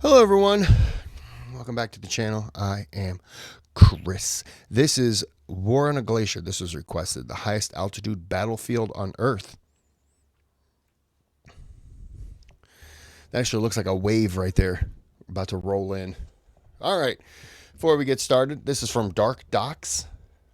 Hello everyone, welcome back to the channel. I am Kris. This is War on a Glacier. This was requested, the highest altitude battlefield on Earth. That actually looks like a wave right there, about to roll in. All right, before we get started, this is from Dark Docs.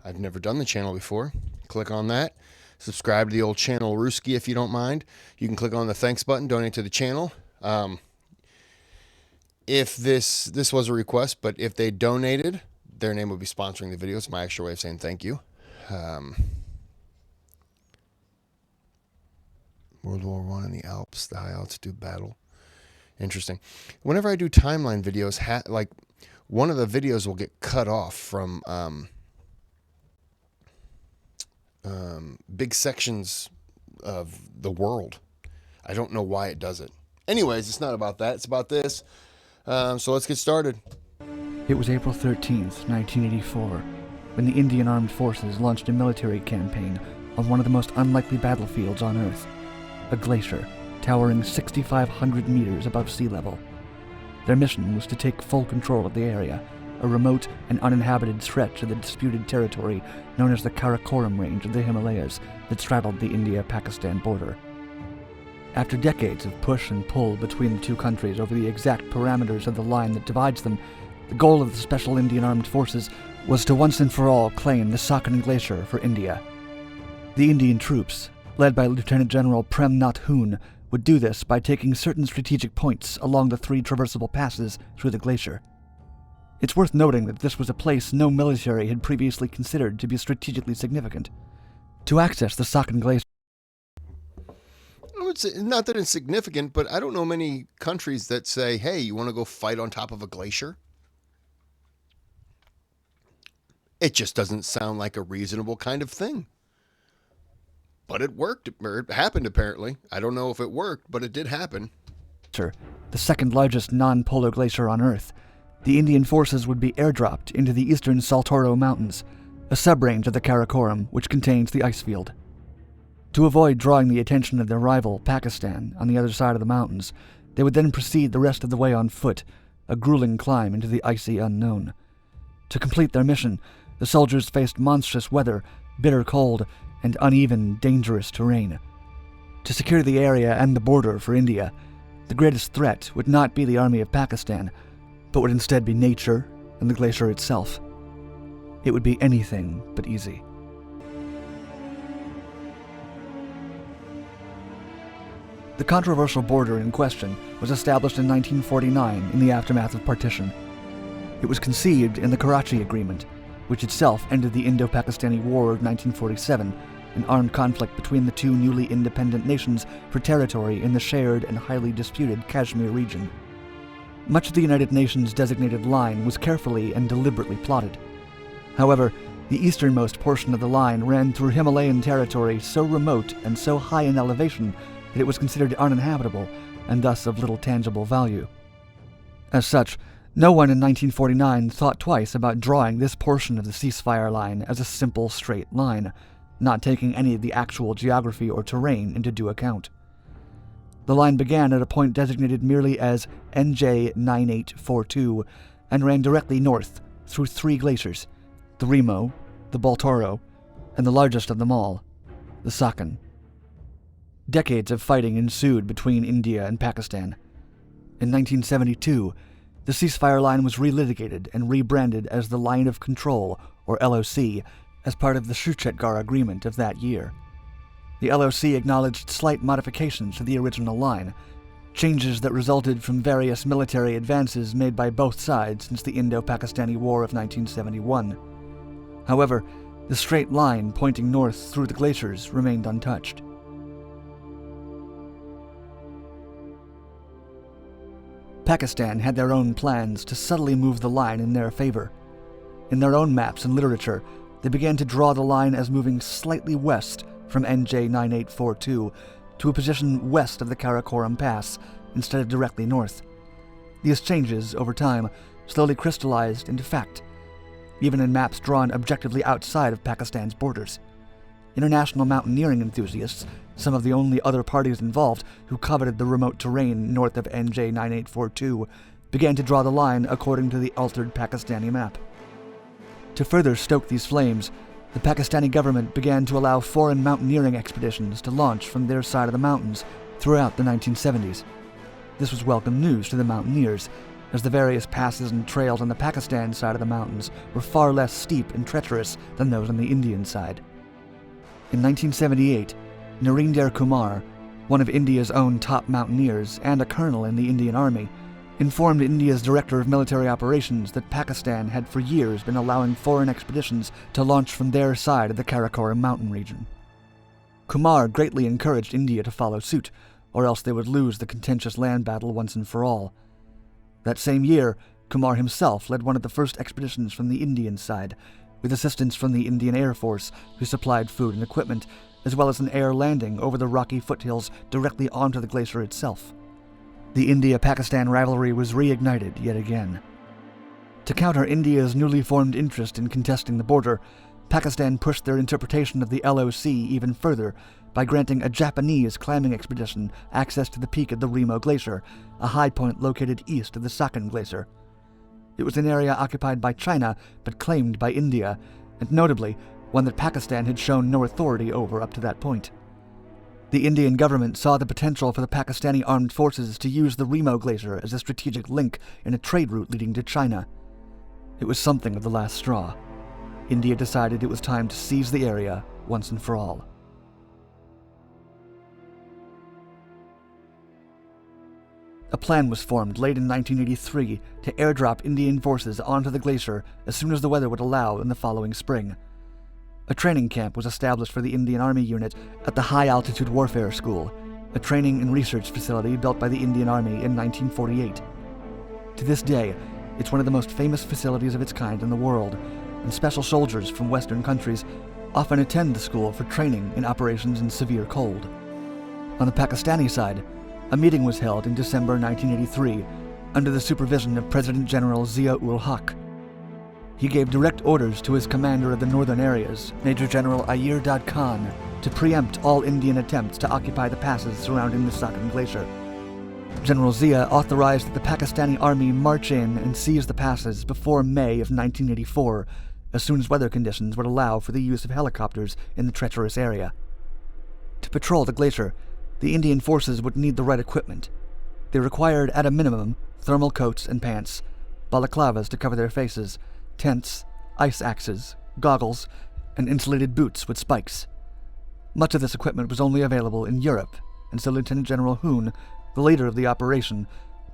I've never done the channel before. Click on that. Subscribe to the old channel Rooski if you don't mind. You can click on the thanks button, donate to the channel. If this was a request, but if they donated, their name would be sponsoring the video. It's my extra way of saying thank you. World War I in the Alps, the high altitude battle. Interesting. Whenever I do timeline videos, like one of the videos will get cut off from big sections of the world. I don't know why it does it. Anyways, it's not about that. It's about this. So let's get started. It was April 13th, 1984, when the Indian Armed Forces launched a military campaign on one of the most unlikely battlefields on Earth, a glacier towering 6,500 meters above sea level. Their mission was to take full control of the area, a remote and uninhabited stretch of the disputed territory known as the Karakoram Range of the Himalayas that straddled the India-Pakistan border. After decades of push and pull between the two countries over the exact parameters of the line that divides them, the goal of the Special Indian Armed Forces was to once and for all claim the Sakhalin Glacier for India. The Indian troops, led by Lieutenant General Prem Nath Hoon, would do this by taking certain strategic points along the three traversable passes through the glacier. It's worth noting that this was a place no military had previously considered to be strategically significant. To access the Sakhalin Glacier, Not that it's significant, but I don't know many countries that say, hey, you want to go fight on top of a glacier? It just doesn't sound like a reasonable kind of thing. But it worked, or it happened apparently. I don't know if it worked, but it did happen. the second largest non-polar glacier on Earth, the Indian forces would be airdropped into the eastern Saltoro Mountains, a sub-range of the Karakoram which contains the ice field. To avoid drawing the attention of their rival, Pakistan, on the other side of the mountains, they would then proceed the rest of the way on foot, a grueling climb into the icy unknown. To complete their mission, the soldiers faced monstrous weather, bitter cold, and uneven, dangerous terrain. To secure the area and the border for India, the greatest threat would not be the army of Pakistan, but would instead be nature and the glacier itself. It would be anything but easy. The controversial border in question was established in 1949 in the aftermath of partition. It was conceived in the Karachi Agreement, which itself ended the Indo-Pakistani War of 1947, an armed conflict between the two newly independent nations for territory in the shared and highly disputed Kashmir region. Much of the United Nations designated line was carefully and deliberately plotted. However, the easternmost portion of the line ran through Himalayan territory so remote and so high in elevation that it was considered uninhabitable and thus of little tangible value. As such, no one in 1949 thought twice about drawing this portion of the ceasefire line as a simple straight line, not taking any of the actual geography or terrain into due account. The line began at a point designated merely as NJ 9842 and ran directly north through three glaciers, the Remo, the Baltoro, and the largest of them all, the Sakhalin. Decades of fighting ensued between India and Pakistan. In 1972, the ceasefire line was relitigated and rebranded as the Line of Control, or LOC, as part of the Shuchetgar Agreement of that year. The LOC acknowledged slight modifications to the original line, changes that resulted from various military advances made by both sides since the Indo-Pakistani War of 1971. However, the straight line pointing north through the glaciers remained untouched. Pakistan had their own plans to subtly move the line in their favor. In their own maps and literature, they began to draw the line as moving slightly west from NJ 9842 to a position west of the Karakoram Pass instead of directly north. These changes, over time, slowly crystallized into fact, even in maps drawn objectively outside of Pakistan's borders. International mountaineering enthusiasts, some of the only other parties involved who coveted the remote terrain north of NJ 9842, began to draw the line according to the altered Pakistani map. To further stoke these flames, the Pakistani government began to allow foreign mountaineering expeditions to launch from their side of the mountains throughout the 1970s. This was welcome news to the mountaineers, as the various passes and trails on the Pakistan side of the mountains were far less steep and treacherous than those on the Indian side. In 1978, Narendra Kumar, one of India's own top mountaineers and a colonel in the Indian Army, informed India's Director of Military Operations that Pakistan had for years been allowing foreign expeditions to launch from their side of the Karakoram mountain region. Kumar greatly encouraged India to follow suit, or else they would lose the contentious land battle once and for all. That same year, Kumar himself led one of the first expeditions from the Indian side, with assistance from the Indian Air Force, who supplied food and equipment, as well as an air landing over the rocky foothills directly onto the glacier itself. The India-Pakistan rivalry was reignited yet again. To counter India's newly formed interest in contesting the border, Pakistan pushed their interpretation of the LOC even further by granting a Japanese climbing expedition access to the peak of the Remo Glacier, a high point located east of the Sakhan Glacier. It was an area occupied by China but claimed by India, and notably, one that Pakistan had shown no authority over up to that point. The Indian government saw the potential for the Pakistani armed forces to use the Remo Glacier as a strategic link in a trade route leading to China. It was something of the last straw. India decided it was time to seize the area once and for all. A plan was formed late in 1983 to airdrop Indian forces onto the glacier as soon as the weather would allow in the following spring. A training camp was established for the Indian Army unit at the High Altitude Warfare School, a training and research facility built by the Indian Army in 1948. To this day, it's one of the most famous facilities of its kind in the world, and special soldiers from Western countries often attend the school for training in operations in severe cold. On the Pakistani side, a meeting was held in December 1983 under the supervision of President General Zia-ul-Haq. He gave direct orders to his commander of the northern areas, Major General Ayir Dad Khan, to preempt all Indian attempts to occupy the passes surrounding the Sakhan Glacier. General Zia authorized that the Pakistani army march in and seize the passes before May of 1984, as soon as weather conditions would allow for the use of helicopters in the treacherous area. To patrol the glacier, the Indian forces would need the right equipment. They required, at a minimum, thermal coats and pants, balaclavas to cover their faces, tents, ice axes, goggles, and insulated boots with spikes. Much of this equipment was only available in Europe, and so Lieutenant General Hoon, the leader of the operation,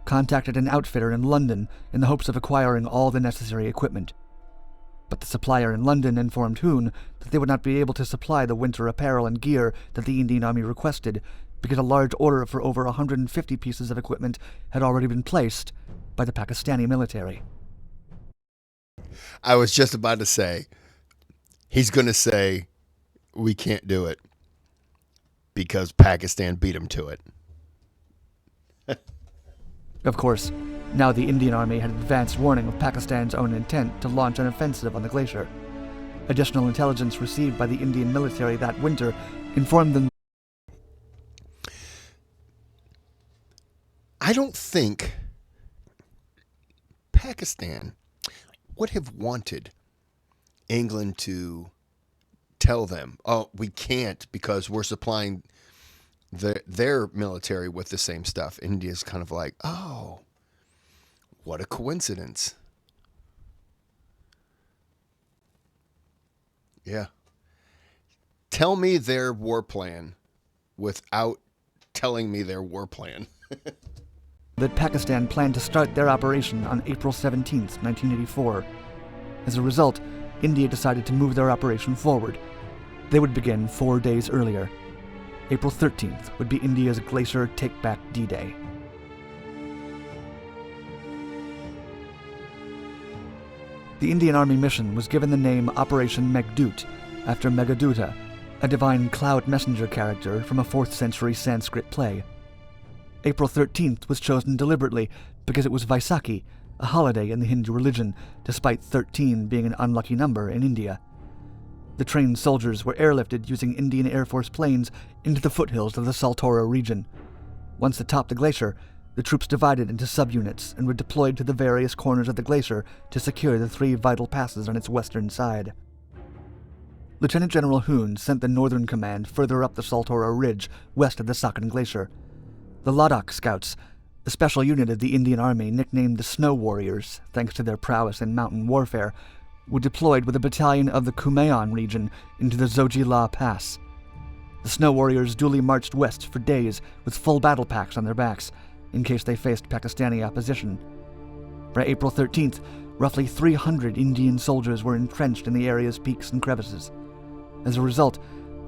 contacted an outfitter in London in the hopes of acquiring all the necessary equipment. But the supplier in London informed Hoon that they would not be able to supply the winter apparel and gear that the Indian Army requested, because a large order for over 150 pieces of equipment had already been placed by the Pakistani military. I was just about to say, he's going to say, we can't do it because Pakistan beat him to it. Of course, now the Indian Army had advanced warning of Pakistan's own intent to launch an offensive on the glacier. Additional intelligence received by the Indian military that winter informed them. I don't think Pakistan would have wanted England to tell them, oh, we can't because we're supplying their military with the same stuff. India's kind of like, oh, what a coincidence. Yeah. Tell me their war plan without telling me their war plan. That Pakistan planned to start their operation on April 17, 1984. As a result, India decided to move their operation forward. They would begin 4 days earlier. April 13th would be India's Glacier Take-Back D-Day. The Indian Army mission was given the name Operation Meghdoot, after Meghaduta, a divine cloud messenger character from a 4th century Sanskrit play. April 13th was chosen deliberately because it was Vaisakhi, a holiday in the Hindu religion, despite 13 being an unlucky number in India. The trained soldiers were airlifted using Indian Air Force planes into the foothills of the Saltoro region. Once atop the glacier, The troops divided into subunits and were deployed to the various corners of the glacier to secure the 3 vital passes on its western side. Lieutenant General Hoon sent the Northern Command further up the Saltoro Ridge west of the Sakhan Glacier. The Ladakh Scouts, a special unit of the Indian Army nicknamed the Snow Warriors, thanks to their prowess in mountain warfare, were deployed with a battalion of the Kumaon region into the Zojila Pass. The Snow Warriors duly marched west for days with full battle packs on their backs, in case they faced Pakistani opposition. By April 13th, roughly 300 Indian soldiers were entrenched in the area's peaks and crevices. As a result,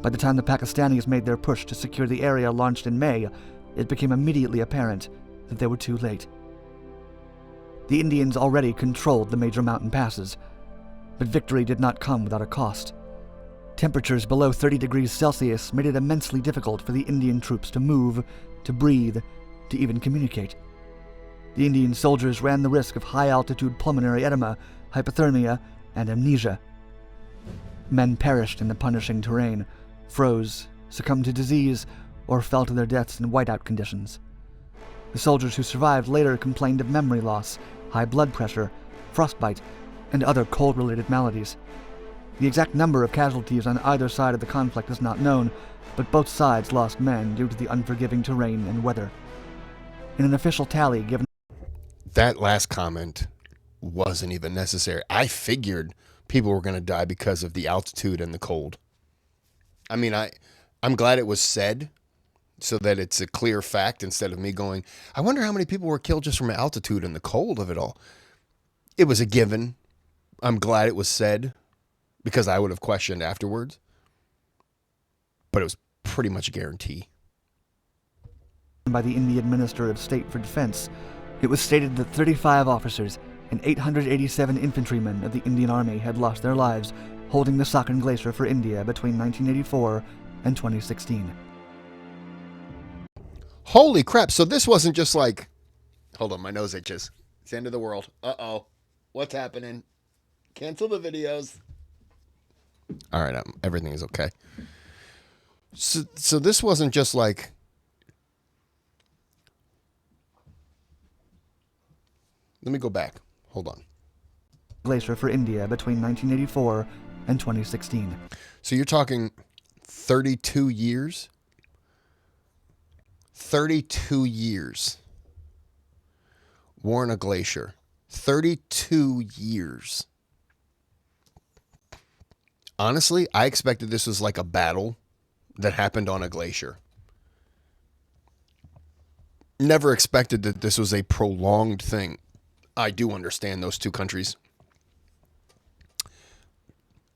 by the time the Pakistanis made their push to secure the area launched in May, it became immediately apparent that they were too late. The Indians already controlled the major mountain passes, but victory did not come without a cost. Temperatures below 30 degrees Celsius made it immensely difficult for the Indian troops to move, to breathe, to even communicate. The Indian soldiers ran the risk of high-altitude pulmonary edema, hypothermia, and amnesia. Men perished in the punishing terrain, froze, succumbed to disease, or fell to their deaths in whiteout conditions. The soldiers who survived later complained of memory loss, high blood pressure, frostbite, and other cold-related maladies. The exact number of casualties on either side of the conflict is not known, but both sides lost men due to the unforgiving terrain and weather. In an official tally given... That last comment wasn't even necessary. I figured people were going to die because of the altitude and the cold. I mean, I'm glad it was said so that it's a clear fact instead of me going, I wonder how many people were killed just from altitude and the cold of it all. It was a given. I'm glad it was said because I would have questioned afterwards. But it was pretty much a guarantee. By the Indian Minister of State for Defense, it was stated that 35 officers and 887 infantrymen of the Indian Army had lost their lives holding the Sakhan Glacier for India between 1984 and 2016. Holy crap. So this wasn't just like, hold on, my nose itches. It's the end of the world. Uh-oh. What's happening? Cancel the videos. All right, everything is okay. So this wasn't just like, let me go back. Hold on. Glacier for India between 1984 and 2016. So you're talking 32 years? 32 years. War on a glacier. 32 years. Honestly, I expected this was like a battle that happened on a glacier. Never expected that this was a prolonged thing. I do understand those two countries.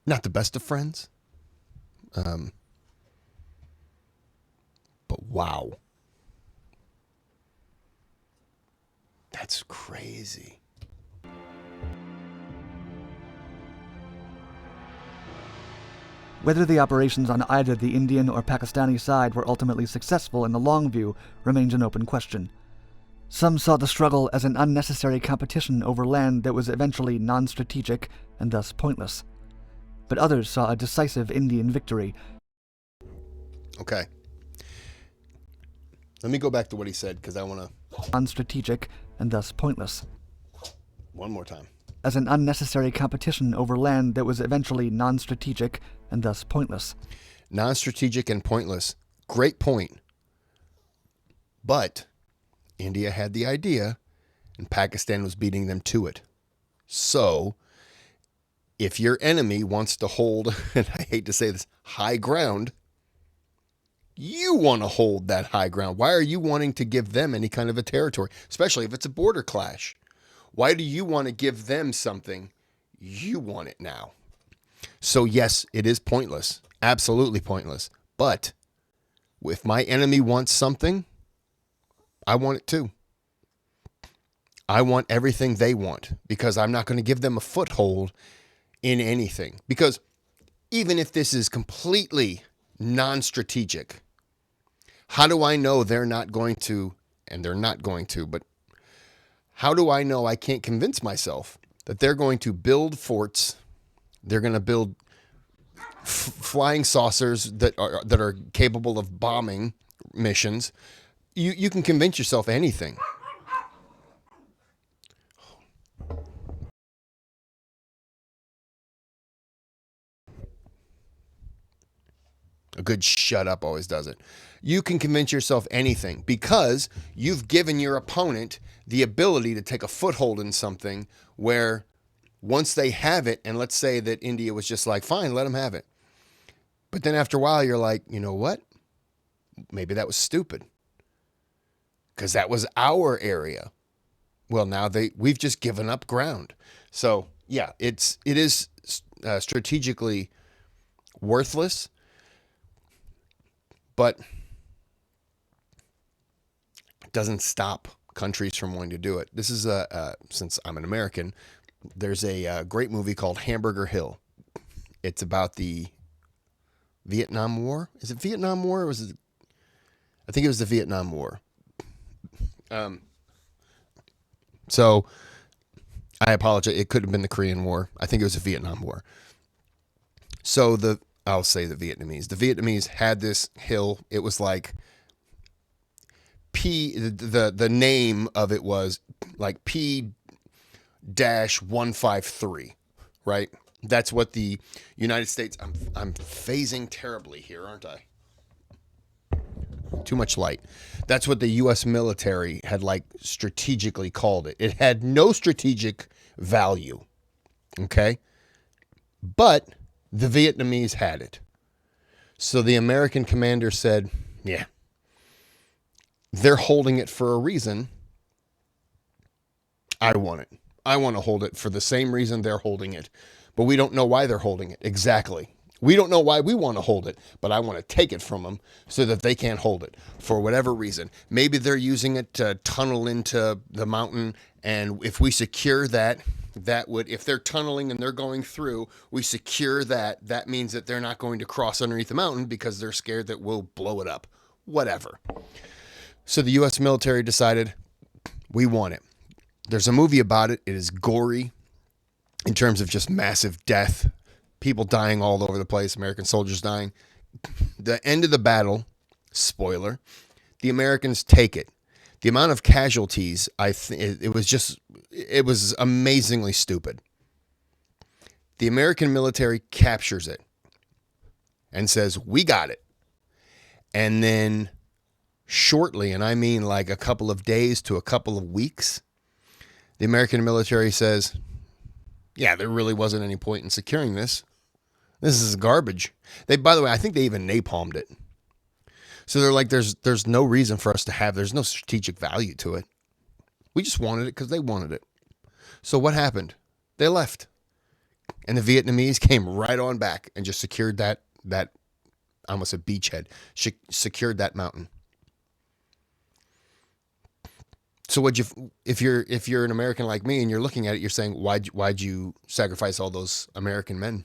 Not the best of friends. But wow. That's crazy. Whether the operations on either the Indian or Pakistani side were ultimately successful in the long view remains an open question. Some saw the struggle as an unnecessary competition over land that was eventually non-strategic and thus pointless. But others saw a decisive Indian victory. Okay. Let me go back to what he said because I want to... Non-strategic and thus pointless. One more time. As an unnecessary competition over land that was eventually non-strategic and thus pointless. Non-strategic and pointless. Great point. But India had the idea, and Pakistan was beating them to it. So, if your enemy wants to hold, and I hate to say this, high ground, you want to hold that high ground. Why are you wanting to give them any kind of a territory, especially if it's a border clash? Why do you want to give them something? You want it now. So yes, it is pointless. Absolutely pointless. But if my enemy wants something, I want it too. I want everything they want because I'm not going to give them a foothold in anything. Because even if this is completely non-strategic, how do I know they're not going to, and they're not going to, but how do I know I can't convince myself that they're going to build forts, they're going to build flying saucers that are capable of bombing missions? You can convince yourself anything. good shut up always does it. You can convince yourself anything because you've given your opponent the ability to take a foothold in something where once they have it, and let's say that India was just like, fine, let them have it. But then after a while, you're like, you know what? Maybe that was stupid because that was our area. Well, now we've just given up ground. So yeah, it is strategically worthless, but it doesn't stop countries from wanting to do it. This is since I'm an American, there's a great movie called Hamburger Hill. It's about the Vietnam War. Is it Vietnam War? Or was it? I think it was the Vietnam War. So I apologize. It could have been the Korean War. I think it was the Vietnam War. So I'll say the Vietnamese. The Vietnamese had this hill. It was like the name of it was like P-153, right? That's what the United States. I'm phasing terribly here, aren't I? Too much light. That's what the U.S. military had like strategically called it. It had no strategic value, okay? But the Vietnamese had it. So the American commander said, yeah, they're holding it for a reason. I want it. I want to hold it for the same reason they're holding it. But we don't know why they're holding it exactly. We don't know why we want to hold it, but I want to take it from them so that they can't hold it for whatever reason. Maybe they're using it to tunnel into the mountain, and if we secure that would, if they're tunneling and they're going through, we secure that means that they're not going to cross underneath the mountain because they're scared that we'll blow it up. Whatever. So the U.S. military decided, we want it. There's a movie about it. It is gory in terms of just massive death. People dying all over the place, American soldiers dying. The end of the battle, spoiler, the Americans take it. The amount of casualties, it was amazingly stupid. The American military captures it and says, we got it. And then shortly, and I mean like a couple of days to a couple of weeks, the American military says, yeah, there really wasn't any point in securing this. This is garbage. By the way, I think they even napalmed it. So they're like, there's no reason for us to have, there's no strategic value to it. We just wanted it because they wanted it. So what happened? They left. And the Vietnamese came right on back and just secured that I almost said beachhead, secured that mountain. So if you're an American like me and you're looking at it, you're saying, why'd you sacrifice all those American men?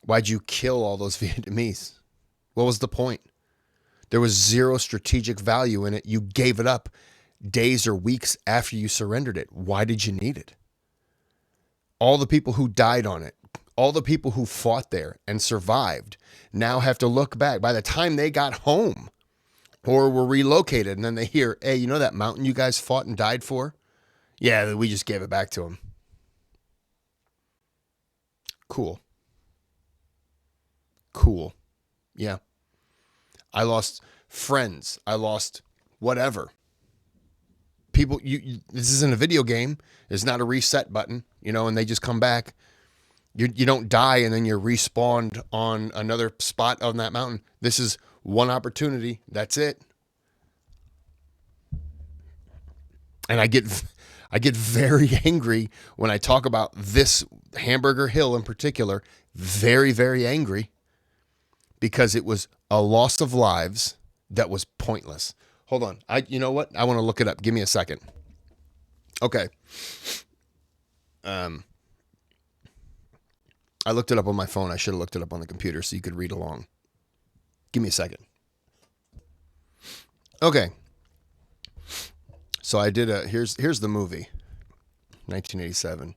Why'd you kill all those Vietnamese? What was the point? There was zero strategic value in it. You gave it up days or weeks after you surrendered it. Why did you need it? All the people who died on it, all the people who fought there and survived now have to look back. By the time they got home or were relocated, and then they hear, hey, you know that mountain you guys fought and died for? Yeah, we just gave it back to them. Cool. Yeah. I lost friends. I lost whatever. People, this isn't a video game. It's not a reset button, and they just come back. You don't die and then you're respawned on another spot on that mountain. This is one opportunity. That's it. And I get very angry when I talk about this Hamburger Hill in particular. Very, very angry. Because it was a loss of lives that was pointless. Hold on. You know what? I want to look it up. Give me a second. Okay. I looked it up on my phone. I should have looked it up on the computer so you could read along. Give me a second. Okay. So I did here's the movie. 1987.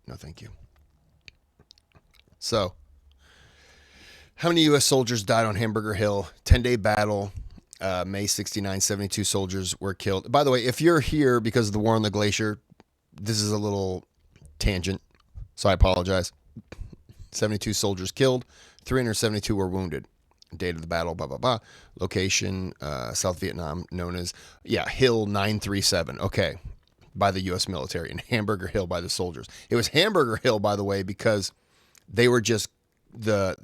No, thank you. So, how many U.S. soldiers died on Hamburger Hill? 10-day battle. May 69, 72 soldiers were killed. By the way, if you're here because of the war on the Glacier, this is a little tangent, so I apologize. 72 soldiers killed, 372 were wounded. Date of the battle, blah, blah, blah. Location, South Vietnam, known as, Hill 937. Okay. By the U.S. military, and Hamburger Hill by the soldiers. It was Hamburger Hill, by the way, because they were just the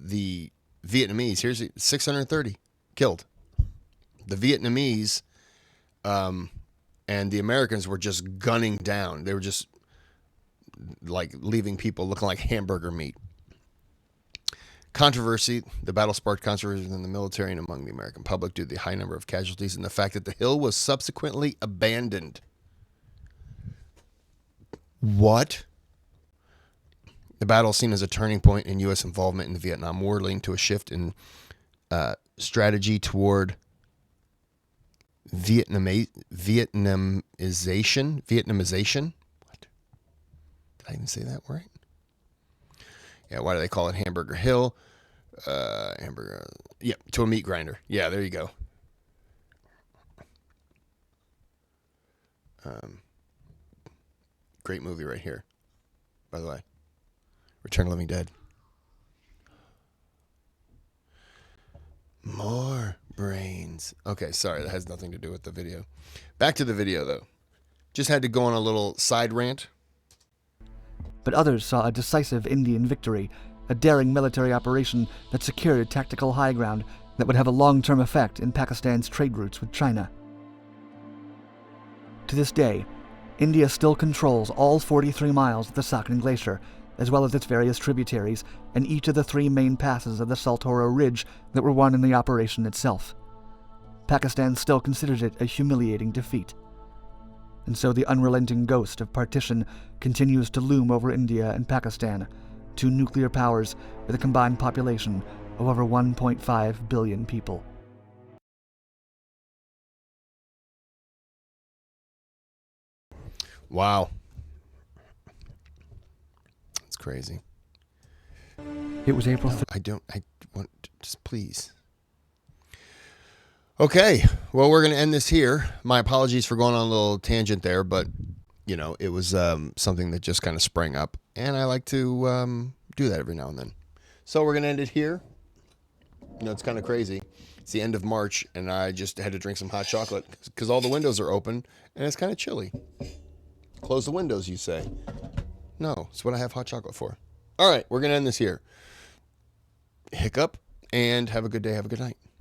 Vietnamese. Here's 630 killed. The Vietnamese and the Americans were just gunning down. They were just like leaving people looking like hamburger meat. Controversy. The battle sparked controversy within the military and among the American public due to the high number of casualties and the fact that the hill was subsequently abandoned. What? The battle seen as a turning point in U.S. involvement in the Vietnam War, leading to a shift in strategy toward Vietnamization. What? Did I even say that right? Yeah, why do they call it Hamburger Hill? Hamburger. Yeah, to a meat grinder. Yeah, there you go. Great movie right here, by the way. Return of the Living Dead. More brains. Okay, sorry, that has nothing to do with the video. Back to the video, though. Just had to go on a little side rant. But others saw a decisive Indian victory, a daring military operation that secured tactical high ground that would have a long-term effect in Pakistan's trade routes with China. To this day, India still controls all 43 miles of the Sakhalin Glacier, as well as its various tributaries, and each of the 3 main passes of the Saltoro Ridge that were won in the operation itself. Pakistan still considers it a humiliating defeat. And so the unrelenting ghost of partition continues to loom over India and Pakistan, 2 nuclear powers with a combined population of over 1.5 billion people. Wow. That's crazy. It was April. I want, just please. Okay. Well, we're going to end this here. My apologies for going on a little tangent there, but, it was something that just kind of sprang up. And I like to do that every now and then. So we're going to end it here. It's kind of crazy. It's the end of March, and I just had to drink some hot chocolate because all the windows are open, and it's kind of chilly. Close the windows, you say. No, it's what I have hot chocolate for. All right, we're going to end this here. Hiccup, and have a good day. Have a good night.